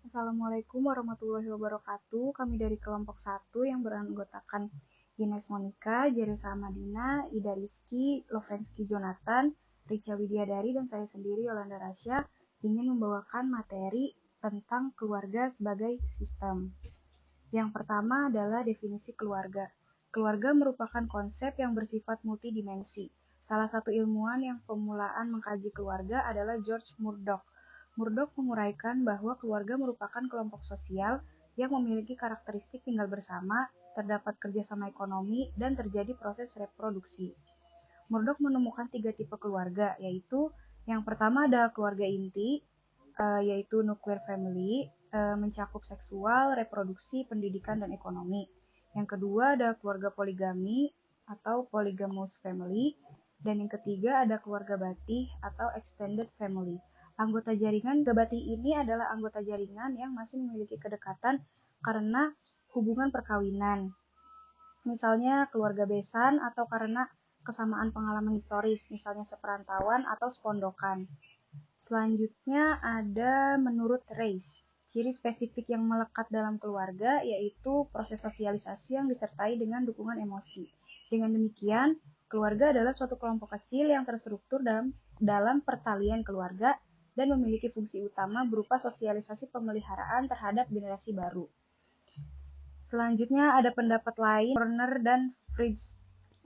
Assalamualaikum warahmatullahi wabarakatuh. Kami dari kelompok 1 yang beranggotakan Ines Monica, Jeresa Madina, Ida Rizky, Lovensky Jonathan, Richa Widyadari, dan saya sendiri Yolanda Rasya ingin membawakan materi tentang keluarga sebagai sistem. Yang pertama adalah definisi keluarga. Keluarga merupakan konsep yang bersifat multidimensi. Salah satu ilmuwan yang pemulaan mengkaji keluarga adalah George Murdoch. Murdoch menguraikan bahwa keluarga merupakan kelompok sosial yang memiliki karakteristik tinggal bersama, terdapat kerjasama ekonomi, dan terjadi proses reproduksi. Murdoch menemukan 3 tipe keluarga, yaitu yang pertama ada keluarga inti, yaitu nuclear family, mencakup seksual, reproduksi, pendidikan, dan ekonomi. Yang kedua ada keluarga poligami atau polygamous family, dan yang ketiga ada keluarga batih atau extended family. Anggota jaringan batih ini adalah anggota jaringan yang masih memiliki kedekatan karena hubungan perkawinan. Misalnya keluarga besan atau karena kesamaan pengalaman historis, misalnya seperantauan atau sepondokan. Selanjutnya ada menurut Reis. Ciri spesifik yang melekat dalam keluarga yaitu proses sosialisasi yang disertai dengan dukungan emosi. Dengan demikian, keluarga adalah suatu kelompok kecil yang terstruktur dalam pertalian keluarga dan memiliki fungsi utama berupa sosialisasi pemeliharaan terhadap generasi baru. Selanjutnya ada pendapat lain Horner dan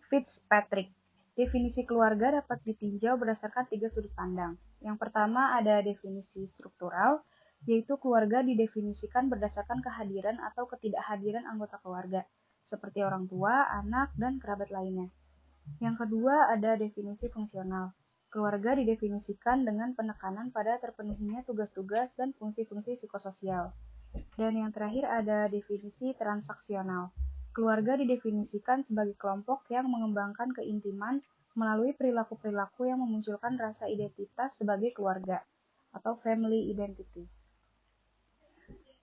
Fitzpatrick. Definisi keluarga dapat ditinjau berdasarkan 3 sudut pandang. Yang pertama ada definisi struktural, yaitu keluarga didefinisikan berdasarkan kehadiran atau ketidakhadiran anggota keluarga, seperti orang tua, anak, dan kerabat lainnya. Yang kedua ada definisi fungsional. Keluarga didefinisikan dengan penekanan pada terpenuhinya tugas-tugas dan fungsi-fungsi psikososial. Dan yang terakhir ada definisi transaksional. Keluarga didefinisikan sebagai kelompok yang mengembangkan keintiman melalui perilaku-perilaku yang memunculkan rasa identitas sebagai keluarga atau family identity.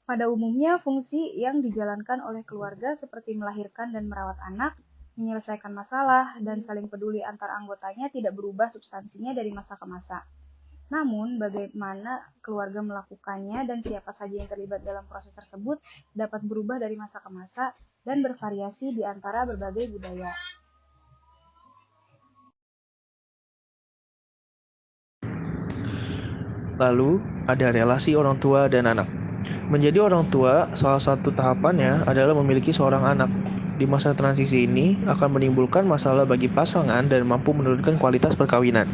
Pada umumnya, fungsi yang dijalankan oleh keluarga seperti melahirkan dan merawat anak, menyelesaikan masalah, dan saling peduli antar anggotanya tidak berubah substansinya dari masa ke masa. Namun, bagaimana keluarga melakukannya dan siapa saja yang terlibat dalam proses tersebut dapat berubah dari masa ke masa dan bervariasi di antara berbagai budaya. Lalu, ada relasi orang tua dan anak. Menjadi orang tua, salah satu tahapannya adalah memiliki seorang anak. Di masa transisi ini akan menimbulkan masalah bagi pasangan dan mampu menurunkan kualitas perkawinan.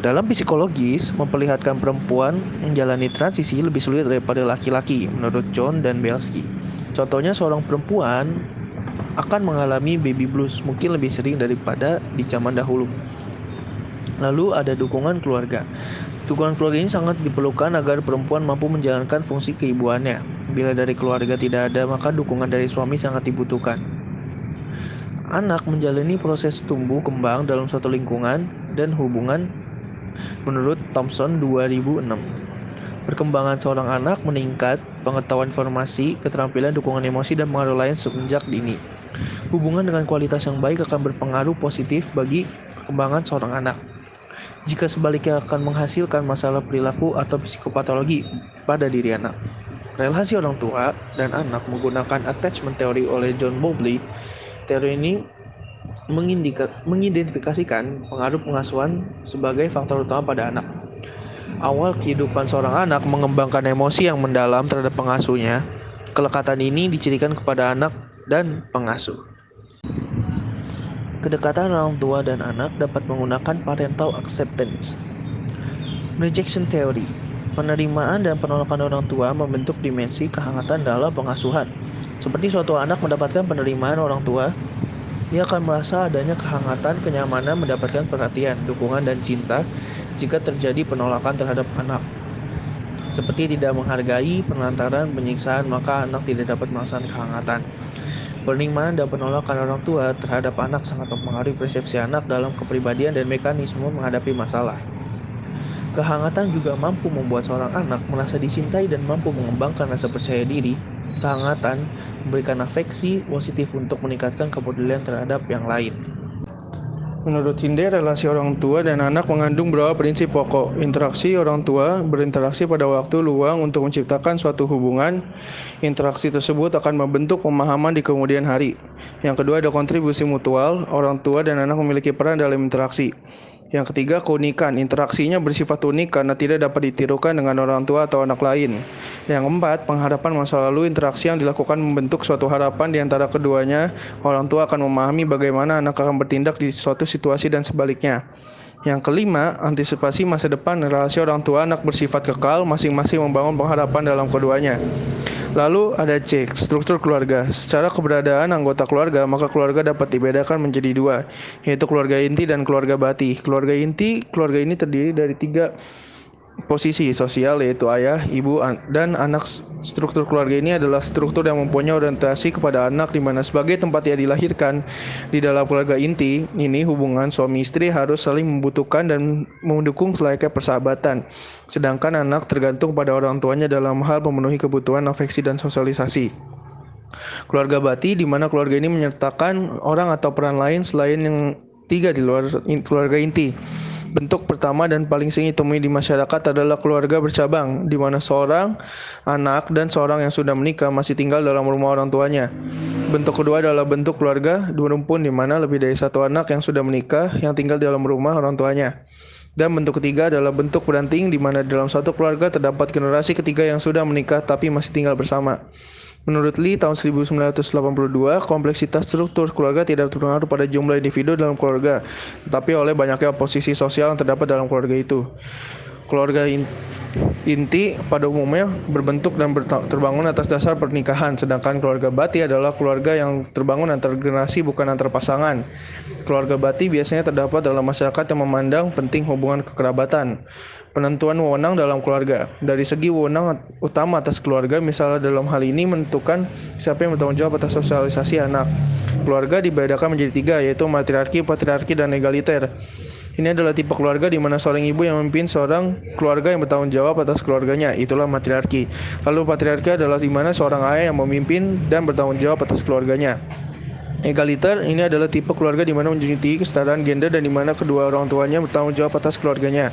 Dalam psikologis, memperlihatkan perempuan menjalani transisi lebih sulit daripada laki-laki, menurut John dan Belsky. Contohnya, seorang perempuan akan mengalami baby blues mungkin lebih sering daripada di zaman dahulu. Lalu ada dukungan keluarga. Dukungan keluarga ini sangat diperlukan agar perempuan mampu menjalankan fungsi keibuannya. Bila dari keluarga tidak ada, maka dukungan dari suami sangat dibutuhkan. Anak menjalani proses tumbuh kembang dalam suatu lingkungan dan hubungan menurut Thompson 2006. Perkembangan seorang anak meningkat, pengetahuan informasi, keterampilan dukungan emosi, dan pengaruh lain semenjak dini. Hubungan dengan kualitas yang baik akan berpengaruh positif bagi perkembangan seorang anak. Jika sebaliknya akan menghasilkan masalah perilaku atau psikopatologi pada diri anak. Relasi orang tua dan anak menggunakan attachment theory oleh John Bowlby. Teori ini mengidentifikasikan pengaruh pengasuhan sebagai faktor utama pada anak. Awal kehidupan seorang anak mengembangkan emosi yang mendalam terhadap pengasuhnya. Kelekatan ini dicirikan kepada anak dan pengasuh. Kedekatan orang tua dan anak dapat menggunakan parental acceptance. Rejection theory. Penerimaan dan penolakan orang tua membentuk dimensi kehangatan dalam pengasuhan. Seperti suatu anak mendapatkan penerimaan orang tua, ia akan merasa adanya kehangatan, kenyamanan, mendapatkan perhatian, dukungan, dan cinta. Jika terjadi penolakan terhadap anak, seperti tidak menghargai, penelantaran, penyiksaan, maka anak tidak dapat merasakan kehangatan. Penerimaan dan penolakan orang tua terhadap anak sangat mempengaruhi persepsi anak dalam kepribadian dan mekanisme menghadapi masalah. Kehangatan juga mampu membuat seorang anak merasa dicintai dan mampu mengembangkan rasa percaya diri. Kehangatan memberikan afeksi positif untuk meningkatkan kepedulian terhadap yang lain. Menurut Hinde, relasi orang tua dan anak mengandung beberapa prinsip pokok. Interaksi orang tua berinteraksi pada waktu luang untuk menciptakan suatu hubungan. Interaksi tersebut akan membentuk pemahaman di kemudian hari. Yang kedua ada kontribusi mutual. Orang tua dan anak memiliki peran dalam interaksi. Yang ketiga, keunikan. Interaksinya bersifat unik karena tidak dapat ditirukan dengan orang tua atau anak lain. Yang keempat, pengharapan masa lalu. Interaksi yang dilakukan membentuk suatu harapan di antara keduanya. Orang tua akan memahami bagaimana anak akan bertindak di suatu situasi dan sebaliknya. Yang kelima, antisipasi masa depan. Relasi orang tua anak bersifat kekal, masing-masing membangun pengharapan dalam keduanya. Lalu ada C, struktur keluarga. Secara keberadaan anggota keluarga, maka keluarga dapat dibedakan menjadi dua, yaitu keluarga inti dan keluarga bati. Keluarga inti, keluarga ini terdiri dari tiga posisi sosial, yaitu ayah, ibu, dan anak. Struktur keluarga ini adalah struktur yang mempunyai orientasi kepada anak, di mana sebagai tempat ia dilahirkan. Di dalam keluarga inti ini, hubungan suami istri harus saling membutuhkan dan mendukung selayaknya persahabatan. Sedangkan anak tergantung pada orang tuanya dalam hal memenuhi kebutuhan afeksi dan sosialisasi. Keluarga bati, di mana keluarga ini menyertakan orang atau peran lain selain yang tiga di luar keluarga inti. Bentuk pertama dan paling sering ditemui di masyarakat adalah keluarga bercabang, di mana seorang anak dan seorang yang sudah menikah masih tinggal dalam rumah orang tuanya. Bentuk kedua adalah bentuk keluarga berumpun, di mana lebih dari satu anak yang sudah menikah yang tinggal dalam rumah orang tuanya. Dan bentuk ketiga adalah bentuk beranting, di mana dalam satu keluarga terdapat generasi ketiga yang sudah menikah tapi masih tinggal bersama. Menurut Lee tahun 1982, kompleksitas struktur keluarga tidak terpengaruh pada jumlah individu dalam keluarga, tetapi oleh banyaknya posisi sosial yang terdapat dalam keluarga itu. Keluarga inti pada umumnya berbentuk dan terbangun atas dasar pernikahan, sedangkan keluarga bati adalah keluarga yang terbangun antar generasi bukan antar pasangan. Keluarga bati biasanya terdapat dalam masyarakat yang memandang penting hubungan kekerabatan. Penentuan wewenang dalam keluarga. Dari segi wewenang utama atas keluarga, misalnya dalam hal ini menentukan siapa yang bertanggung jawab atas sosialisasi anak. Keluarga dibedakan menjadi tiga, yaitu matriarki, patriarki, dan egaliter. Ini adalah tipe keluarga di mana seorang ibu yang memimpin seorang keluarga yang bertanggung jawab atas keluarganya, itulah matriarki. Lalu patriarki adalah di mana seorang ayah yang memimpin dan bertanggung jawab atas keluarganya. Egaliter ini adalah tipe keluarga di mana menjunjung tinggi kesetaraan gender dan di mana kedua orang tuanya bertanggung jawab atas keluarganya.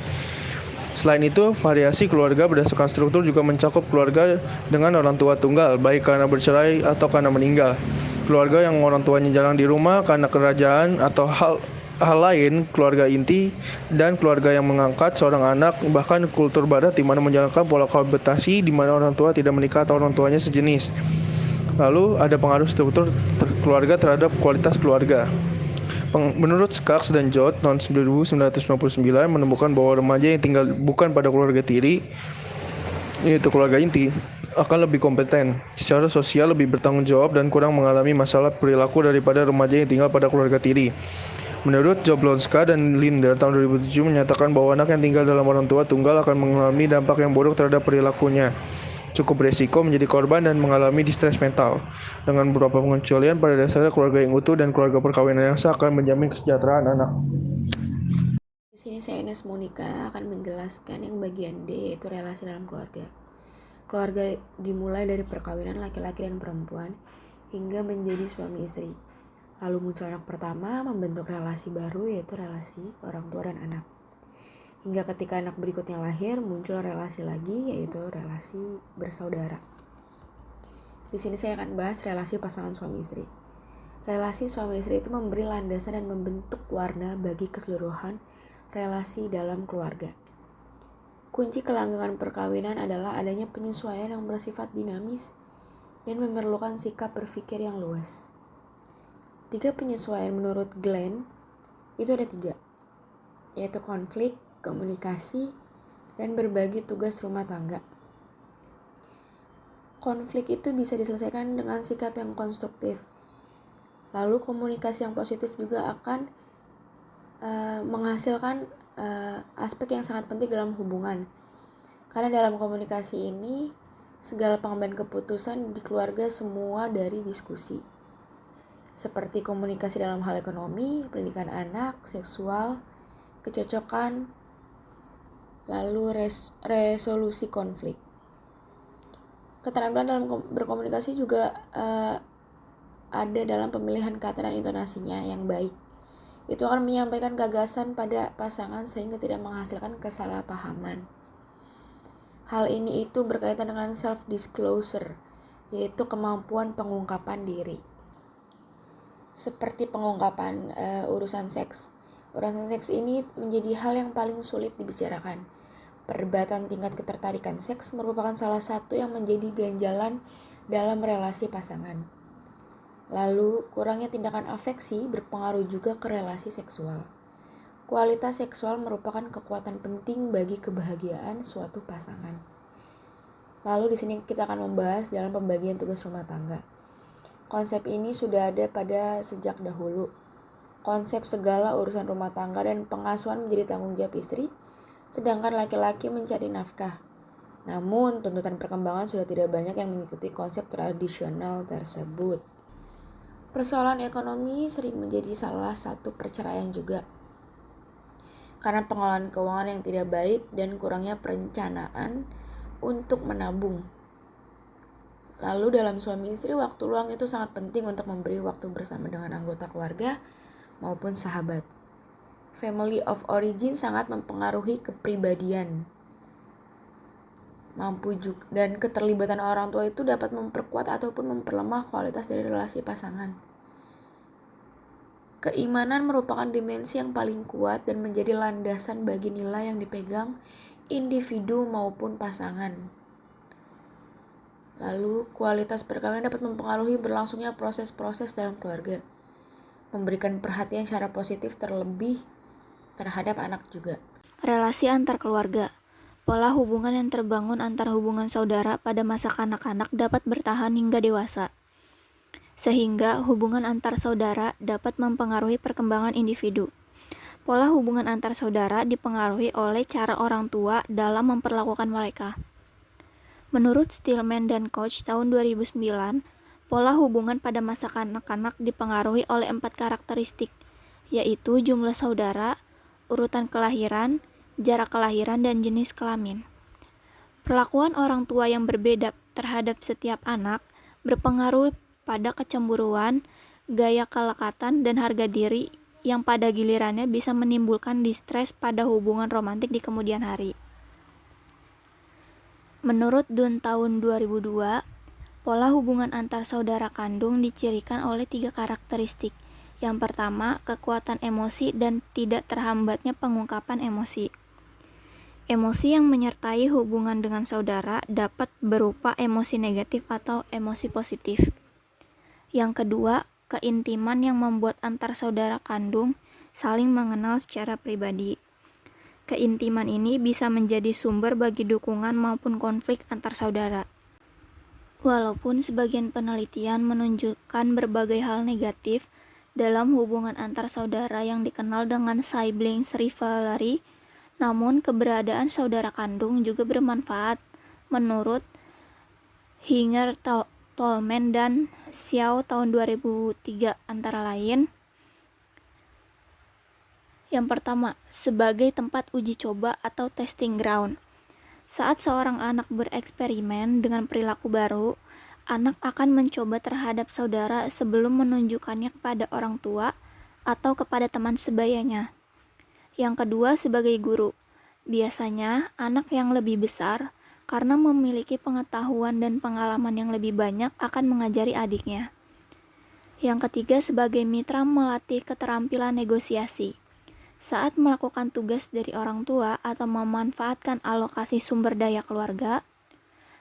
Selain itu, variasi keluarga berdasarkan struktur juga mencakup keluarga dengan orang tua tunggal, baik karena bercerai atau karena meninggal. Keluarga yang orang tuanya jarang di rumah karena kerajaan atau hal lain, keluarga inti, dan keluarga yang mengangkat seorang anak, bahkan kultur barat di mana menjalankan pola kohabitasi di mana orang tua tidak menikah atau orang tuanya sejenis. Lalu ada pengaruh struktur keluarga terhadap kualitas keluarga. Menurut Skarks dan Jod tahun 1999 menemukan bahwa remaja yang tinggal bukan pada keluarga tiri, yaitu keluarga inti, akan lebih kompeten, secara sosial lebih bertanggung jawab dan kurang mengalami masalah perilaku daripada remaja yang tinggal pada keluarga tiri. Menurut Jablonska dan Linder tahun 2007 menyatakan bahwa anak yang tinggal dalam orang tua tunggal akan mengalami dampak yang buruk terhadap perilakunya, cukup beresiko menjadi korban dan mengalami distres mental. Dengan beberapa pengecualian, pada dasarnya keluarga yang utuh dan keluarga perkawinan yang sah akan menjamin kesejahteraan anak. Di sini saya Ines Monica akan menjelaskan yang bagian D, yaitu relasi dalam keluarga. Keluarga dimulai dari perkawinan laki-laki dan perempuan hingga menjadi suami istri. Lalu muncul anak pertama, membentuk relasi baru, yaitu relasi orang tua dan anak. Hingga ketika anak berikutnya lahir, muncul relasi lagi, yaitu relasi bersaudara. Di sini saya akan bahas relasi pasangan suami istri. Relasi suami istri itu memberi landasan dan membentuk warna bagi keseluruhan relasi dalam keluarga. Kunci kelanggengan perkawinan adalah adanya penyesuaian yang bersifat dinamis dan memerlukan sikap berpikir yang luas. 3 penyesuaian menurut Glenn itu ada 3, yaitu konflik, komunikasi, dan berbagi tugas rumah tangga. Konflik itu bisa diselesaikan dengan sikap yang konstruktif. Lalu komunikasi yang positif juga akan menghasilkan aspek yang sangat penting dalam hubungan. Karena dalam komunikasi ini, segala pengambilan keputusan di keluarga semua dari diskusi. Seperti komunikasi dalam hal ekonomi, pendidikan anak, seksual, kecocokan, lalu resolusi konflik. Keterampilan dalam berkomunikasi juga ada dalam pemilihan kata dan intonasinya yang baik, itu akan menyampaikan gagasan pada pasangan sehingga tidak menghasilkan kesalahpahaman. Hal ini itu berkaitan dengan self-disclosure, yaitu kemampuan pengungkapan diri. Seperti pengungkapan urusan seks. Urusan seks ini menjadi hal yang paling sulit dibicarakan. Perdebatan tingkat ketertarikan seks merupakan salah satu yang menjadi ganjalan dalam relasi pasangan. Lalu, kurangnya tindakan afeksi berpengaruh juga ke relasi seksual. Kualitas seksual merupakan kekuatan penting bagi kebahagiaan suatu pasangan. Lalu di sini kita akan membahas dalam pembagian tugas rumah tangga. Konsep ini sudah ada pada sejak dahulu. Konsep segala urusan rumah tangga dan pengasuhan menjadi tanggung jawab istri, sedangkan laki-laki mencari nafkah. Namun, tuntutan perkembangan sudah tidak banyak yang mengikuti konsep tradisional tersebut. Persoalan ekonomi sering menjadi salah satu perceraian juga. Karena pengelolaan keuangan yang tidak baik dan kurangnya perencanaan untuk menabung. Lalu dalam suami istri, waktu luang itu sangat penting untuk memberi waktu bersama dengan anggota keluarga maupun sahabat. Family of origin sangat mempengaruhi kepribadian. Dan keterlibatan orang tua itu dapat memperkuat ataupun memperlemah kualitas dari relasi pasangan. Keimanan merupakan dimensi yang paling kuat dan menjadi landasan bagi nilai yang dipegang individu maupun pasangan. Lalu, kualitas perkawinan dapat mempengaruhi berlangsungnya proses-proses dalam keluarga. Memberikan perhatian secara positif terlebih terhadap anak juga. Relasi antar keluarga. Pola hubungan yang terbangun antar hubungan saudara pada masa kanak-kanak dapat bertahan hingga dewasa. Sehingga hubungan antar saudara dapat mempengaruhi perkembangan individu. Pola hubungan antar saudara dipengaruhi oleh cara orang tua dalam memperlakukan mereka. Menurut Stillman dan Koch tahun 2009, pola hubungan pada masa kanak-kanak dipengaruhi oleh 4 karakteristik, yaitu jumlah saudara, urutan kelahiran, jarak kelahiran, dan jenis kelamin. Perlakuan orang tua yang berbeda terhadap setiap anak berpengaruh pada kecemburuan, gaya kelekatan, dan harga diri yang pada gilirannya bisa menimbulkan distres pada hubungan romantik di kemudian hari. Menurut Dunn tahun 2002, pola hubungan antar saudara kandung dicirikan oleh 3 karakteristik. Yang pertama, kekuatan emosi dan tidak terhambatnya pengungkapan emosi. Emosi yang menyertai hubungan dengan saudara dapat berupa emosi negatif atau emosi positif. Yang kedua, keintiman yang membuat antar saudara kandung saling mengenal secara pribadi. Keintiman ini bisa menjadi sumber bagi dukungan maupun konflik antar saudara. Walaupun sebagian penelitian menunjukkan berbagai hal negatif dalam hubungan antar saudara yang dikenal dengan siblings rivalry, namun keberadaan saudara kandung juga bermanfaat menurut Hinger, Tolman, dan Xiao tahun 2003 antara lain. Yang pertama, sebagai tempat uji coba atau testing ground. Saat seorang anak bereksperimen dengan perilaku baru, anak akan mencoba terhadap saudara sebelum menunjukkannya kepada orang tua atau kepada teman sebayanya. Yang kedua, sebagai guru. Biasanya, anak yang lebih besar karena memiliki pengetahuan dan pengalaman yang lebih banyak akan mengajari adiknya. Yang ketiga, sebagai mitra melatih keterampilan negosiasi. Saat melakukan tugas dari orang tua atau memanfaatkan alokasi sumber daya keluarga,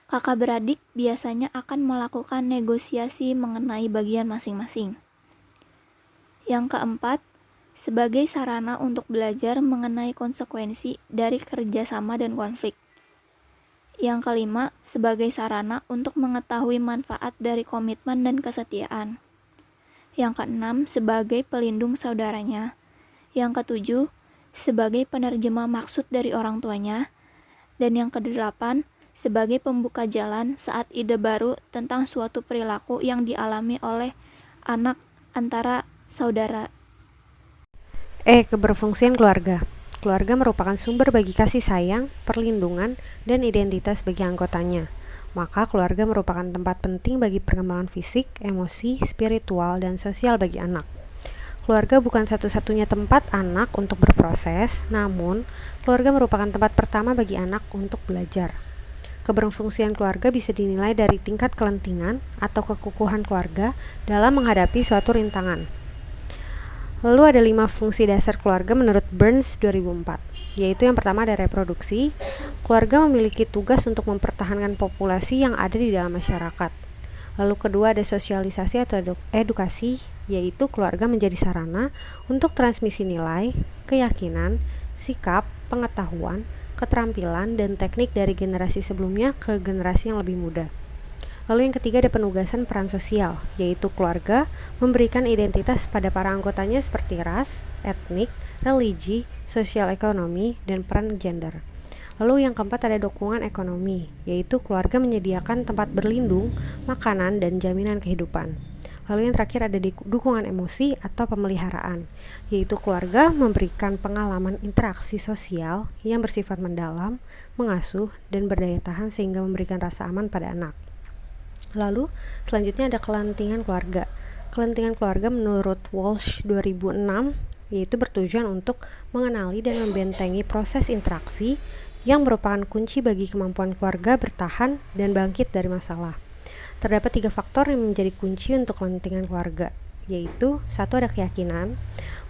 kakak beradik biasanya akan melakukan negosiasi mengenai bagian masing-masing. Yang keempat, sebagai sarana untuk belajar mengenai konsekuensi dari kerjasama dan konflik. Yang kelima, sebagai sarana untuk mengetahui manfaat dari komitmen dan kesetiaan. Yang keenam, sebagai pelindung saudaranya. Yang ketujuh, sebagai penerjemah maksud dari orang tuanya. Dan yang kedelapan, sebagai pembuka jalan saat ide baru tentang suatu perilaku yang dialami oleh anak antara saudara. Keberfungsian keluarga. Keluarga merupakan sumber bagi kasih sayang, perlindungan, dan identitas bagi anggotanya. Maka keluarga merupakan tempat penting bagi perkembangan fisik, emosi, spiritual, dan sosial bagi anak. keluarga bukan satu-satunya tempat anak untuk berproses, namun keluarga merupakan tempat pertama bagi anak untuk belajar. Keberfungsian keluarga bisa dinilai dari tingkat kelentingan atau kekukuhan keluarga dalam menghadapi suatu rintangan. Lalu ada 5 fungsi dasar keluarga menurut Burns 2004, yaitu yang pertama ada reproduksi. Keluarga memiliki tugas untuk mempertahankan populasi yang ada di dalam masyarakat. Lalu kedua ada sosialisasi atau edukasi, yaitu keluarga menjadi sarana untuk transmisi nilai, keyakinan, sikap, pengetahuan, keterampilan, dan teknik dari generasi sebelumnya ke generasi yang lebih muda. Lalu yang ketiga ada penugasan peran sosial, yaitu keluarga memberikan identitas pada para anggotanya seperti ras, etnik, religi, sosial ekonomi, dan peran gender. Lalu yang keempat ada dukungan ekonomi, yaitu keluarga menyediakan tempat berlindung, makanan, dan jaminan kehidupan. Lalu yang terakhir ada dukungan emosi atau pemeliharaan, yaitu keluarga memberikan pengalaman interaksi sosial yang bersifat mendalam, mengasuh, dan berdaya tahan sehingga memberikan rasa aman pada anak. Lalu selanjutnya ada kelentingan keluarga. Kelentingan keluarga menurut Walsh 2006 yaitu bertujuan untuk mengenali dan membentengi proses interaksi yang merupakan kunci bagi kemampuan keluarga bertahan dan bangkit dari masalah. Terdapat 3 faktor yang menjadi kunci untuk kelentingan keluarga, yaitu 1 ada keyakinan,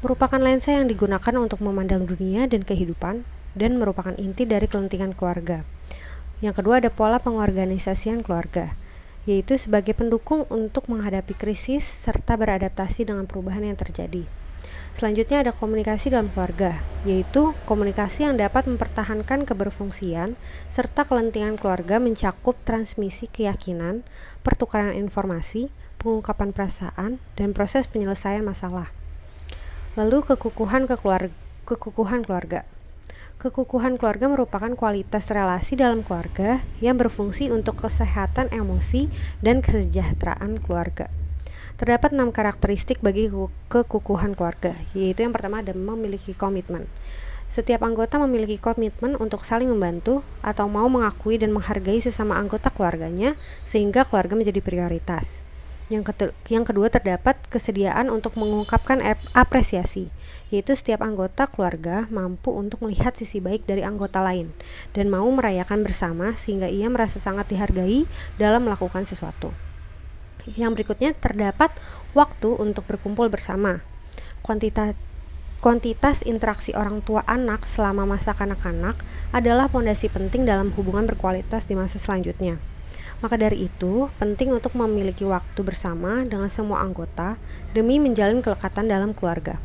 merupakan lensa yang digunakan untuk memandang dunia dan kehidupan, dan merupakan inti dari kelentingan keluarga. Yang kedua ada pola pengorganisasian keluarga, yaitu sebagai pendukung untuk menghadapi krisis serta beradaptasi dengan perubahan yang terjadi. Selanjutnya ada komunikasi dalam keluarga, yaitu komunikasi yang dapat mempertahankan keberfungsian serta kelentingan keluarga mencakup transmisi keyakinan, pertukaran informasi, pengungkapan perasaan, dan proses penyelesaian masalah. Lalu kekukuhan keluarga. Kekukuhan keluarga merupakan kualitas relasi dalam keluarga yang berfungsi untuk kesehatan emosi dan kesejahteraan keluarga. Terdapat 6 karakteristik bagi kekukuhan keluarga, yaitu yang pertama ada memiliki komitmen. Setiap anggota memiliki komitmen untuk saling membantu atau mau mengakui dan menghargai sesama anggota keluarganya sehingga keluarga menjadi prioritas. Yang kedua terdapat kesediaan untuk mengungkapkan apresiasi, yaitu setiap anggota keluarga mampu untuk melihat sisi baik dari anggota lain dan mau merayakan bersama sehingga ia merasa sangat dihargai dalam melakukan sesuatu. Yang berikutnya terdapat waktu untuk berkumpul bersama. Kuantitas interaksi orang tua anak selama masa kanak-kanak adalah fondasi penting dalam hubungan berkualitas di masa selanjutnya. Maka dari itu, penting untuk memiliki waktu bersama dengan semua anggota demi menjalin kelekatan dalam keluarga.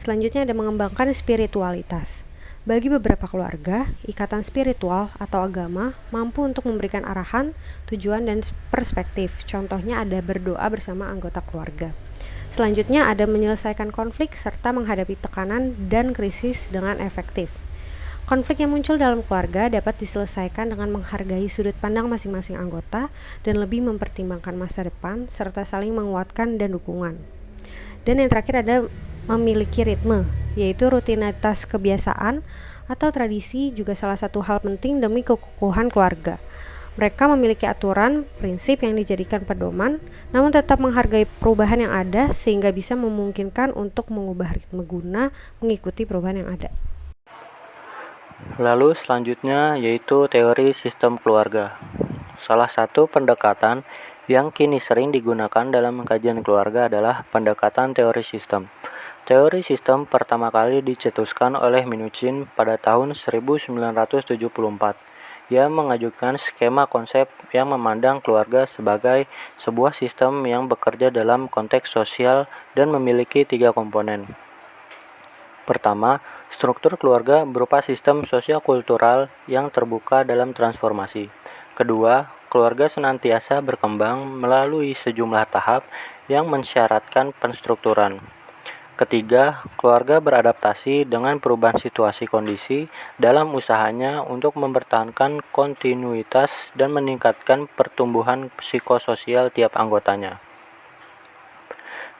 Selanjutnya ada mengembangkan spiritualitas. Bagi beberapa keluarga, ikatan spiritual atau agama mampu untuk memberikan arahan, tujuan, dan perspektif. Contohnya ada berdoa bersama anggota keluarga. Selanjutnya ada menyelesaikan konflik serta menghadapi tekanan dan krisis dengan efektif. Konflik yang muncul dalam keluarga dapat diselesaikan dengan menghargai sudut pandang masing-masing anggota dan lebih mempertimbangkan masa depan serta saling menguatkan dan dukungan. Dan yang terakhir ada memiliki ritme, yaitu rutinitas kebiasaan atau tradisi juga salah satu hal penting demi kekukuhan keluarga. Mereka memiliki aturan, prinsip yang dijadikan pedoman, namun tetap menghargai perubahan yang ada sehingga bisa memungkinkan untuk mengubah ritme guna mengikuti perubahan yang ada. Lalu selanjutnya yaitu teori sistem keluarga. Salah satu pendekatan yang kini sering digunakan dalam kajian keluarga adalah pendekatan teori sistem. Teori sistem pertama kali dicetuskan oleh Minuchin pada tahun 1974. Ia mengajukan skema konsep yang memandang keluarga sebagai sebuah sistem yang bekerja dalam konteks sosial dan memiliki 3 komponen. Pertama, struktur keluarga berupa sistem sosio-kultural yang terbuka dalam transformasi. Kedua, keluarga senantiasa berkembang melalui sejumlah tahap yang mensyaratkan penstrukturan. Ketiga, keluarga beradaptasi dengan perubahan situasi kondisi dalam usahanya untuk mempertahankan kontinuitas dan meningkatkan pertumbuhan psikososial tiap anggotanya.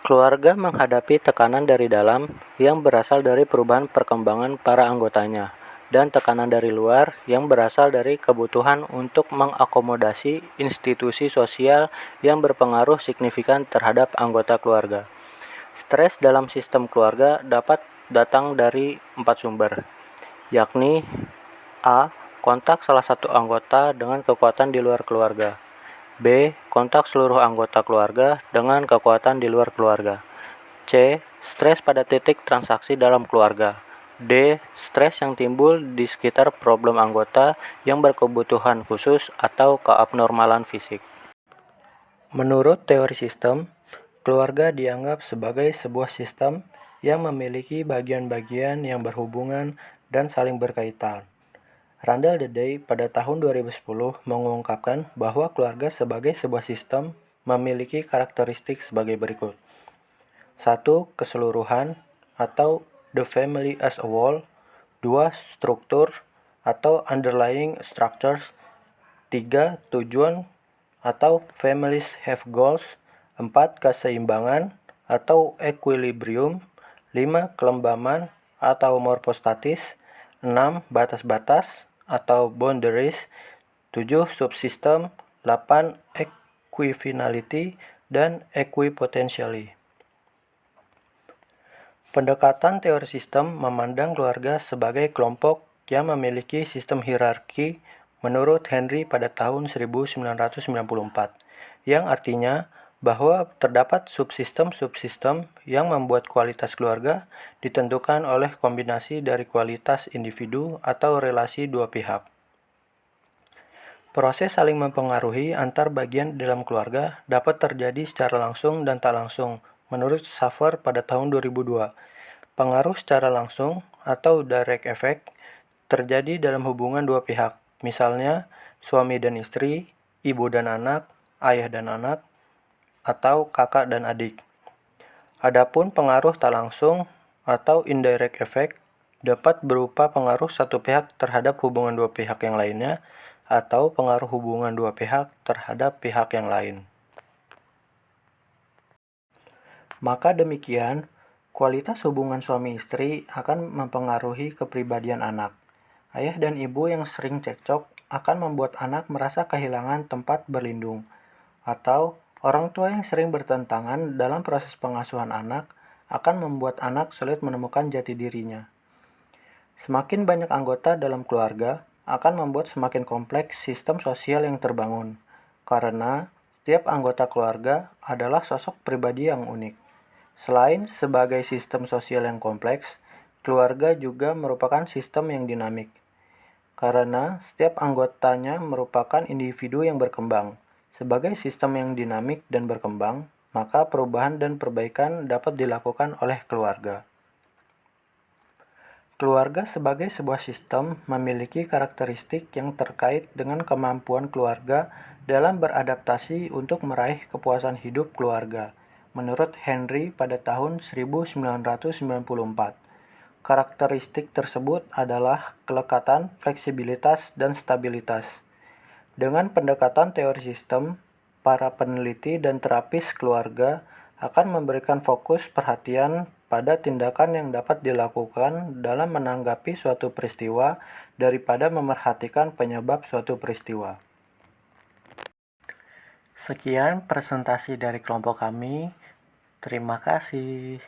Keluarga menghadapi tekanan dari dalam yang berasal dari perubahan perkembangan para anggotanya dan tekanan dari luar yang berasal dari kebutuhan untuk mengakomodasi institusi sosial yang berpengaruh signifikan terhadap anggota keluarga. Stres dalam sistem keluarga dapat datang dari 4 sumber, yakni A. Kontak salah satu anggota dengan kekuatan di luar keluarga. B. Kontak seluruh anggota keluarga dengan kekuatan di luar keluarga. C. Stres pada titik transaksi dalam keluarga. D. Stres yang timbul di sekitar problem anggota yang berkebutuhan khusus atau keabnormalan fisik. Menurut teori sistem, keluarga dianggap sebagai sebuah sistem yang memiliki bagian-bagian yang berhubungan dan saling berkaitan. Randall Day pada tahun 2010 mengungkapkan bahwa keluarga sebagai sebuah sistem memiliki karakteristik sebagai berikut. 1. Keseluruhan atau the family as a whole. 2. Struktur atau underlying structures. 3. Tujuan atau families have goals. 4. Keseimbangan atau equilibrium. 5. Kelembaman atau morfostatis. 6. Batas-batas atau boundaries. 7. Subsistem. 8. Equifinality dan equipotentially. Pendekatan teori sistem memandang keluarga sebagai kelompok yang memiliki sistem hierarki menurut Henry pada tahun 1994, yang artinya bahwa terdapat subsistem-subsistem yang membuat kualitas keluarga ditentukan oleh kombinasi dari kualitas individu atau relasi dua pihak. Proses saling mempengaruhi antar bagian dalam keluarga dapat terjadi secara langsung dan tak langsung, menurut Safer pada tahun 2002. Pengaruh secara langsung atau direct effect terjadi dalam hubungan dua pihak, misalnya suami dan istri, ibu dan anak, ayah dan anak, atau kakak dan adik. Adapun pengaruh tak langsung atau indirect effect dapat berupa pengaruh satu pihak terhadap hubungan dua pihak yang lainnya atau pengaruh hubungan dua pihak terhadap pihak yang lain. Maka demikian, kualitas hubungan suami istri akan mempengaruhi kepribadian anak. Ayah dan ibu yang sering cekcok akan membuat anak merasa kehilangan tempat berlindung, atau orang tua yang sering bertentangan dalam proses pengasuhan anak akan membuat anak sulit menemukan jati dirinya. Semakin banyak anggota dalam keluarga akan membuat semakin kompleks sistem sosial yang terbangun, karena setiap anggota keluarga adalah sosok pribadi yang unik. Selain sebagai sistem sosial yang kompleks, keluarga juga merupakan sistem yang dinamik, karena setiap anggotanya merupakan individu yang berkembang. Sebagai sistem yang dinamik dan berkembang, maka perubahan dan perbaikan dapat dilakukan oleh keluarga. Keluarga sebagai sebuah sistem memiliki karakteristik yang terkait dengan kemampuan keluarga dalam beradaptasi untuk meraih kepuasan hidup keluarga, menurut Henry pada tahun 1994. Karakteristik tersebut adalah kelekatan, fleksibilitas, dan stabilitas. Dengan pendekatan teori sistem, para peneliti dan terapis keluarga akan memberikan fokus perhatian pada tindakan yang dapat dilakukan dalam menanggapi suatu peristiwa daripada memerhatikan penyebab suatu peristiwa. Sekian presentasi dari kelompok kami. Terima kasih.